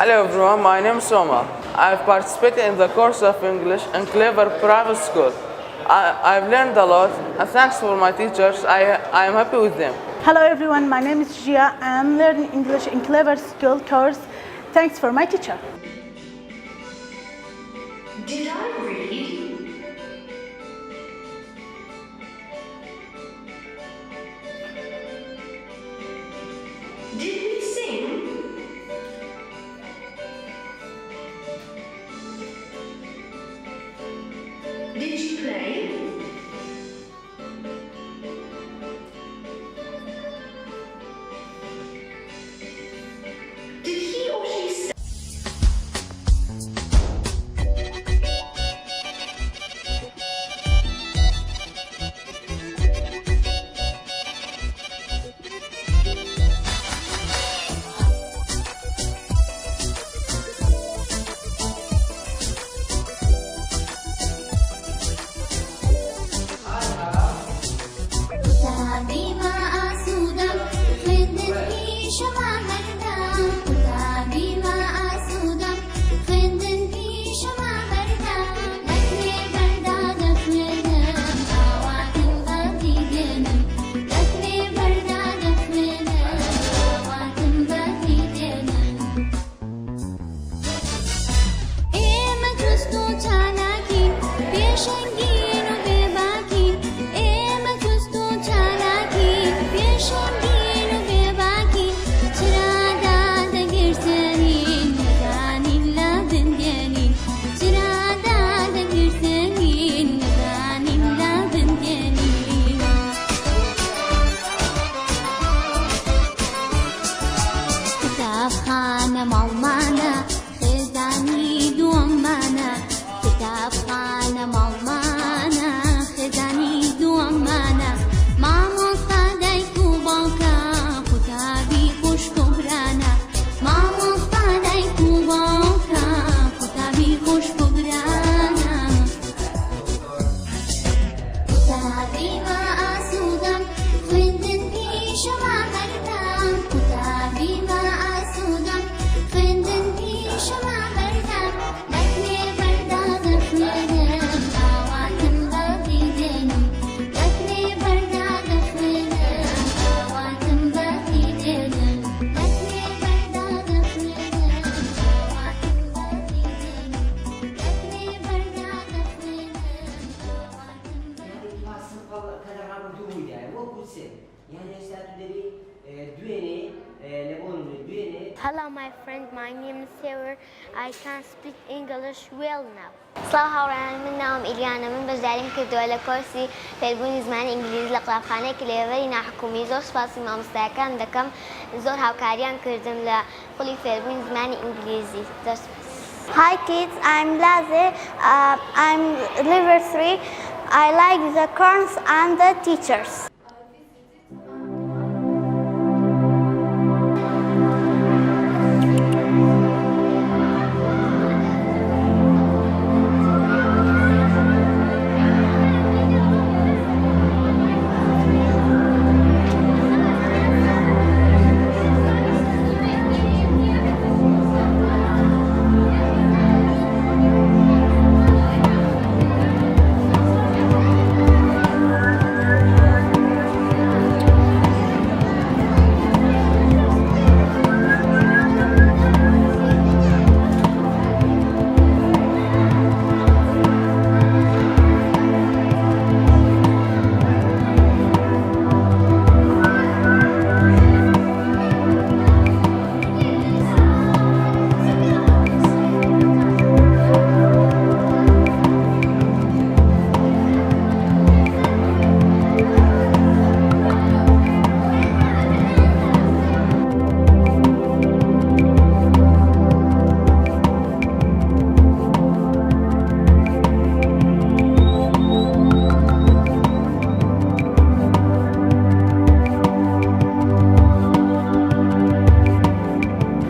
Hello everyone, my name is Soma. I've participated in the course of English in Clever Private School. I've learned a lot, and thanks for my teachers. I am happy with them. Hello everyone, my name is Gia. I'm learning English in Clever School course. Thanks for my teacher. Did I read? Did we sing? Did you play? Did he or she say? Hello, my friend. My name is Sarah. I can speak English well now. صراحة من نوم إليانا من بجدارين كدولة كورسي فالبوني زمان إنجليزي لقلاب خانة كليفري حكومي زور سباسي ما مستاكان دكم زور هاوكاريان كردم لقولي فالبوني زمان إنجليزي زور سباسي. Hi kids, I'm Laze. I'm level 3. I like the corns and the teachers.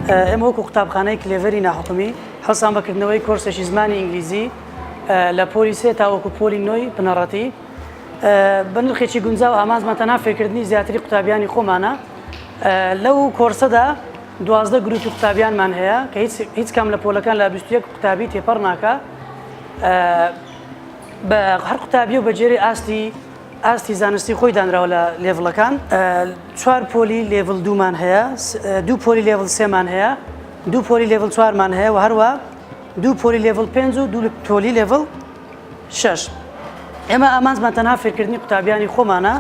ئەم وەکو قوتابخانەی کلێڤەری ناحکومی هەڵسان بەکردنەوەی کۆرسێکی زمانی ئینگلیزی لە پۆلی سێ تا وەکو پۆلی نۆی بنەڕەتی بە نرخێکی گونجاو ئامانزمان تەنها فێرکردنی زیاتری قوتابیانی خۆمانە لەو کۆرسەدا 12 گروپی قوتابیانمان هەیە کە هیچ کام لە پۆلەکان لە 21 قوتابی تێپەڕ ناکە بە هەر قوتابی و بەجێری ئاستی زانستی خۆی دانراوە لە لێڤڵەکان 4 پۆلی لێڤڵ 2 مان هەیە 2 پۆلی لێڤڵ 3 مان هەیە 2 پۆلی لێڤڵ 4 مان هەیە و هەروە 2 پۆلی لێڤڵ 5 و 2 پۆلی لێڤڵ 6 ئێمە ئامانزمان تەنها فێرکردنی قوتابیانی خۆمانە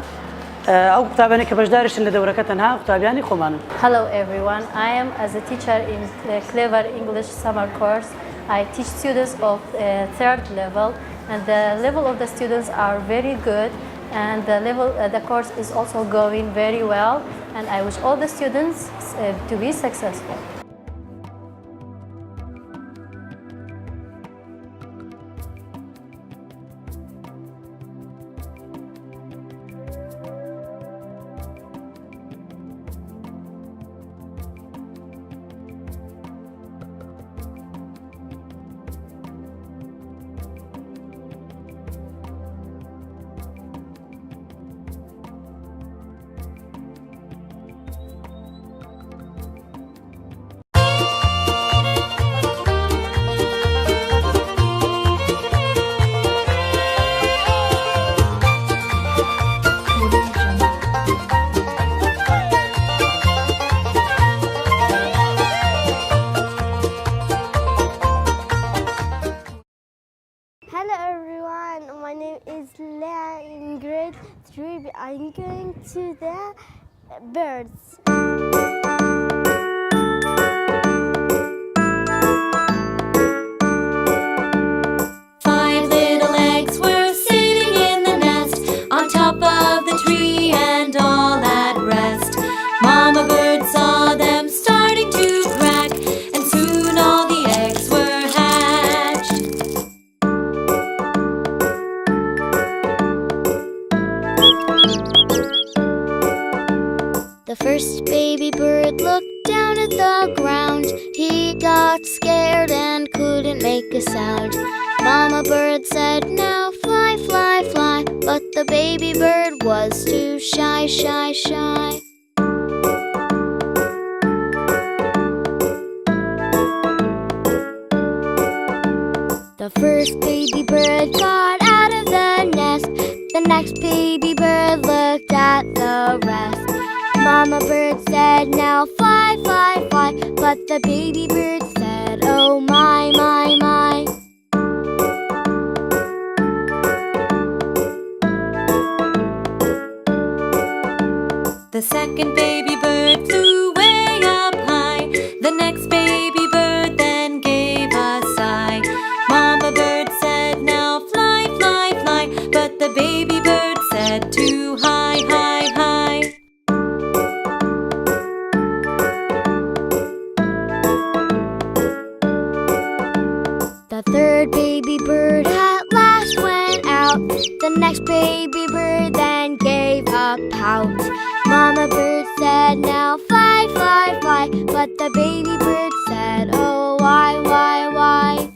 ئەو قوتابیانی کە بەشداریشن لە دەورەکە تەنها قوتابیانی خۆمانن. Hello everyone, I am as a teacher in the Clever English summer course. I teach students of third level and the level of the students are very good and the course is also going very well and I wish all the students to be successful. Hello everyone, my name is Leah in grade 3. I'm going to the birds. Five little eggs were sitting in the nest on top of the tree and all at rest. Mama bird saw them starting to crack and soon all the eggs were hatched. The first baby bird looked down at the ground. He got scared and couldn't make a sound. Mama bird said, "Now fly, fly, fly." But the baby bird was too shy, shy, shy. The first baby bird got out of the nest. The next baby bird looked at the rest. Mama bird said, now fly, fly, fly. But the baby bird said, oh my, my, my. The second baby bird flew way up high. The next baby bird then gave a sigh. Mama bird said, now fly, fly, fly. But the baby bird said, too high, high, high. The third baby bird at last went out. The next baby bird then gave a pout. Mama bird said, now fly, fly, fly. But the baby bird said, oh, why, why, why?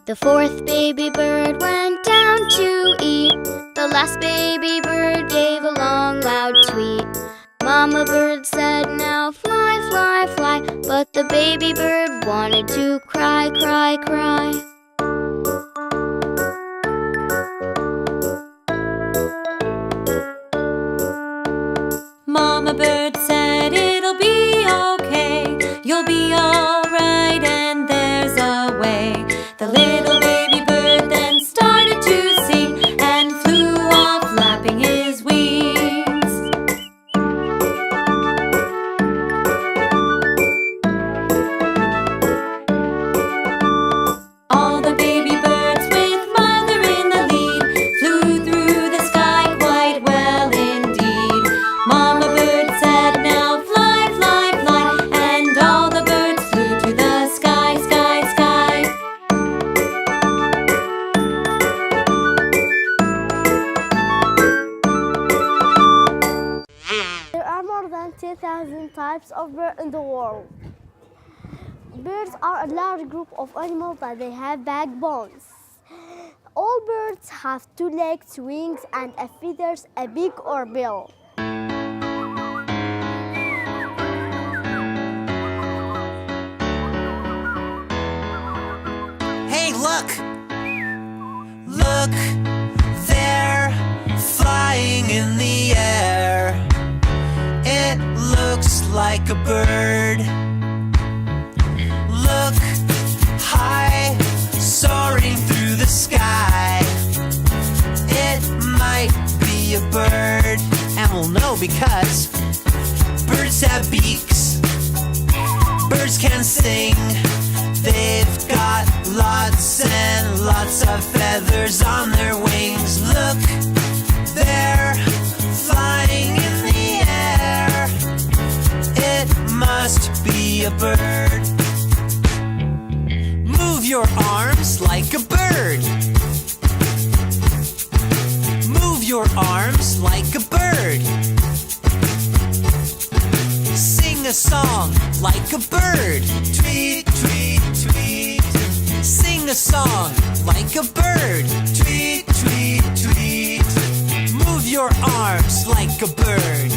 The fourth baby bird went down to eat. The last baby bird gave a long, loud tweet. Mama bird said, now fly, fly, fly. But the baby bird wanted to cry, cry, cry. Mama bird said, it'll be okay. You'll be alright, and there's a way. The little baby bird then started to sing and flew off flapping his wings. All the baby birds with mother in the lead flew through the sky quite well indeed. Mama bird said, now fly, fly, fly. And all the birds flew to the sky, sky, sky. There are more than 10,000 types of birds in the world. Birds are a large group of animals that they have backbones. All birds have two legs, wings, and feathers, a beak or bill. Hey, look! Look, they're flying in the air. It looks like a bird. Look, high, soaring through the sky. It might be a bird, and we'll know because birds have beaks. Birds can sing. They've got lots and lots of feathers on their wings. Look, they're flying in the air. It must be a bird. Move your arms like a bird. Move your arms like a bird. Sing a song like a bird. Tweet, tweet, tweet. Sing a song like a bird. Tweet, tweet, tweet. Move your arms like a bird.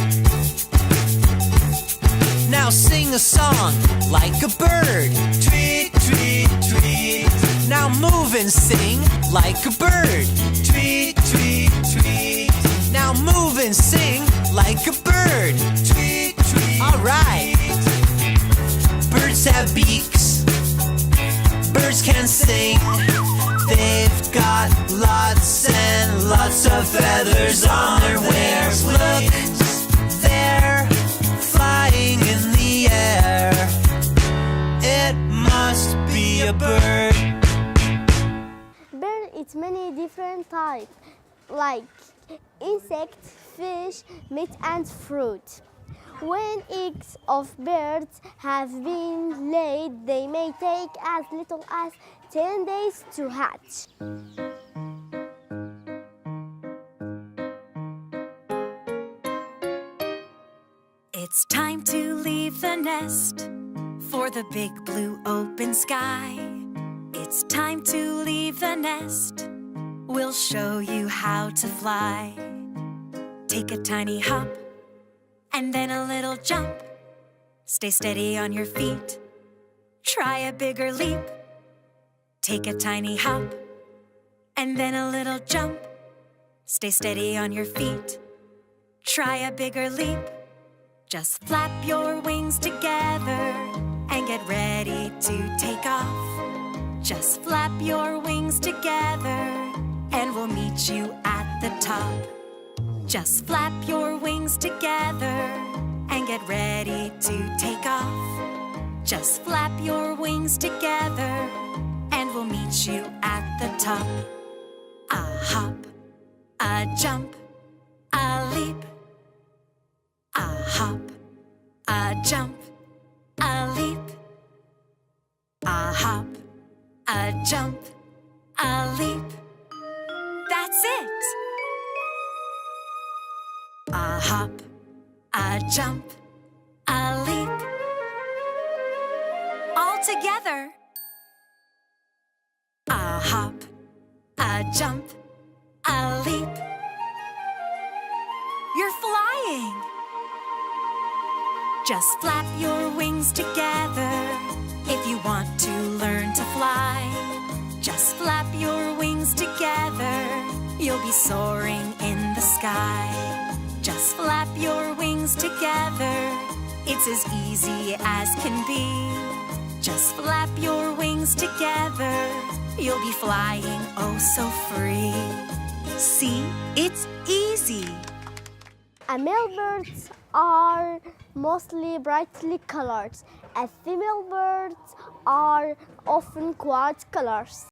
Now sing a song like a bird. Tweet, tweet, tweet. Now move and sing like a bird. Tweet, tweet, tweet. Now move and sing like a bird. Tweet, tweet. All right. Birds have beaks. Birds can sing. They've got lots and lots of feathers on their wings. Look, they're flying in the air. It must be a bird. Bird eats many different types, like insects, fish, meat, and fruit. When eggs of birds have been laid, they may take as little as 10 days to hatch. It's time to leave the nest for the big blue open sky. It's time to leave the nest. We'll show you how to fly. Take a tiny hop and then a little jump. Stay steady on your feet. Try a bigger leap. Take a tiny hop, and then a little jump. Stay steady on your feet. Try a bigger leap. Just flap your wings together and get ready to take off. Just flap your wings together and we'll meet you at the top. Just flap your wings together and get ready to take off. Just flap your wings together and we'll meet you at the top. A hop, a jump, a leap. A hop, a jump, a leap. A hop, a jump, a leap. That's it. A hop, a jump, a leap. All together. A hop, a jump, a leap. You're flying. Just flap your wings together if you want to learn to fly. Just flap your wings together, you'll be soaring in the sky. Just flap your wings together, it's as easy as can be. Just flap your wings together, you'll be flying oh so free. See, it's easy. Male birds are mostly brightly colored, and female birds are often quiet colors.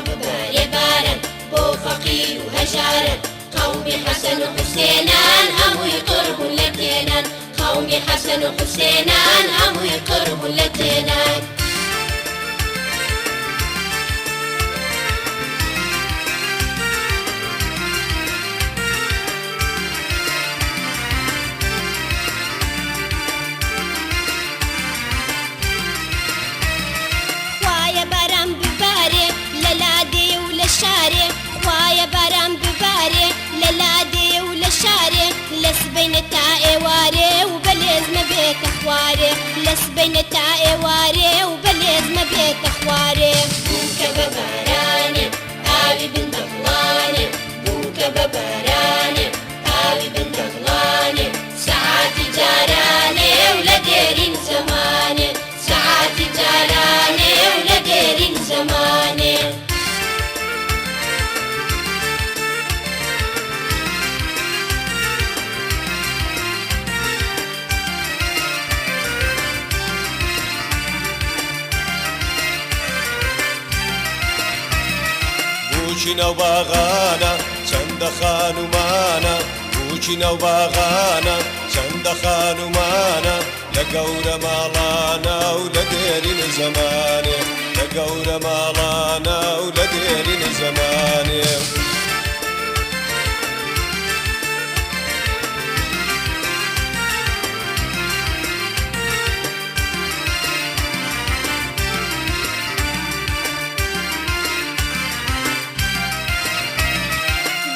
ببارێ بارن بۆ فەقیر و هەژارن قەومی حەسەن و حوسێنان هەمووی قڕبوون لە تێنان قەومی حەسەن و حوسێنان هەمووی قڕبوون لە تێنان خوایە باران ببارێ لە لادێ و لە شارێ خوایە باران ببارێ لە لادێ و لە شارێ لە سبەینە تا ئێوارێ و بەلێزمە بێتە خوارێ لە سبەینە تا ئێوارێ و بەلێزمە بێتە خوارێ بووکە بە بارانێ ئاوی بندەڵانێ بووکە بە بارانێ ئاوی بندەڵانێ سەعاتی جارانێ و لە دێرین زەمانێ ساعتی جارانێ و لە دێرین زەمانێ بوچی نەو باغانە چەندە خانومانە بوچی نەو باغانە چەندە خانومانە لە گەورە ماڵانە و لە دێرین زەمانێ لە گەورە ماڵانە و لە دێرین زەمانێ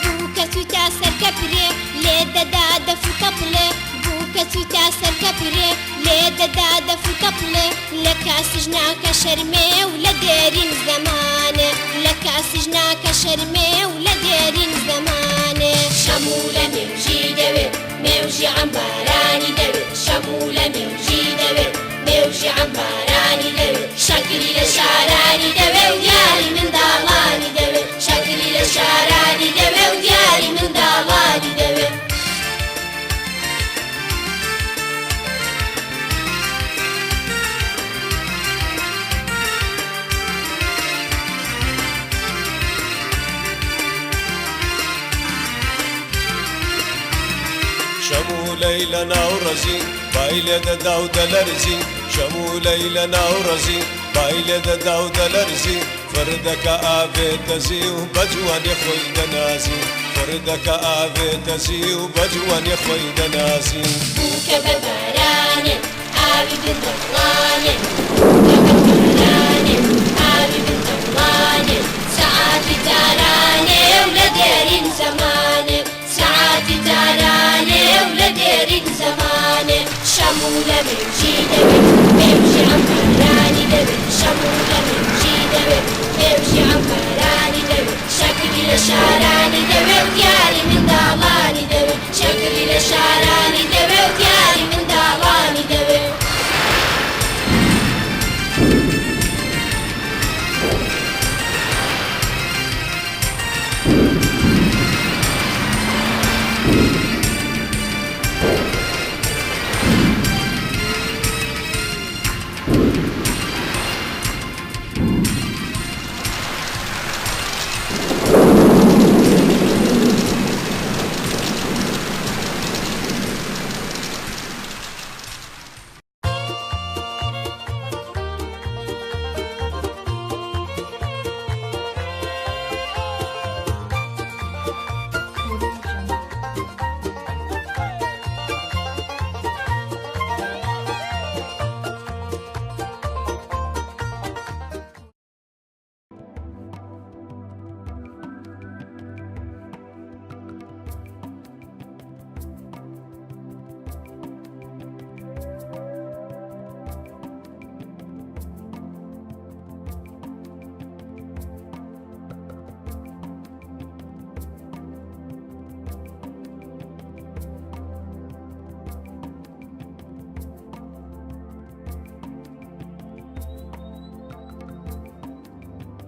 بووکە سوتا سەرکەپرێ لێ دەدا دەفوتە بڵێ بووکە سوتا سەرکەپرێ لێ دەدا دەفوتە بڵێ لە کاسیژ ناکە شەرمێ و لە دێرین زەمانێ لە کاسیژ ناکە شەرمێ و لە دێرین زەمانێ شەموو لە مێوژی دەوێت مێوژی عەمبارانی دەوێت شەموو لە مێوژی دەوێت مێوژی عەمبارانی دەوێت شەکری لە شارانی دەوێت و دیاری منداڵانی دەوێت شەکری لە شارانی دەوێت و دیاری منداڵانی دەوێت شەمولەی لە ناو ڕەزی بای لێ دەدا و دەلەرزی شەمولەی لە ناو ڕەزی بای لێ دەدا و دەلەرزی فردەکە ئاوێت دەزی و بە جوانی خۆی دەنازی فردەکە ئاوێت دەزی و بە جوانی خۆی دەنازی بووکە بە بارانێ ئاوی بندەڵانێ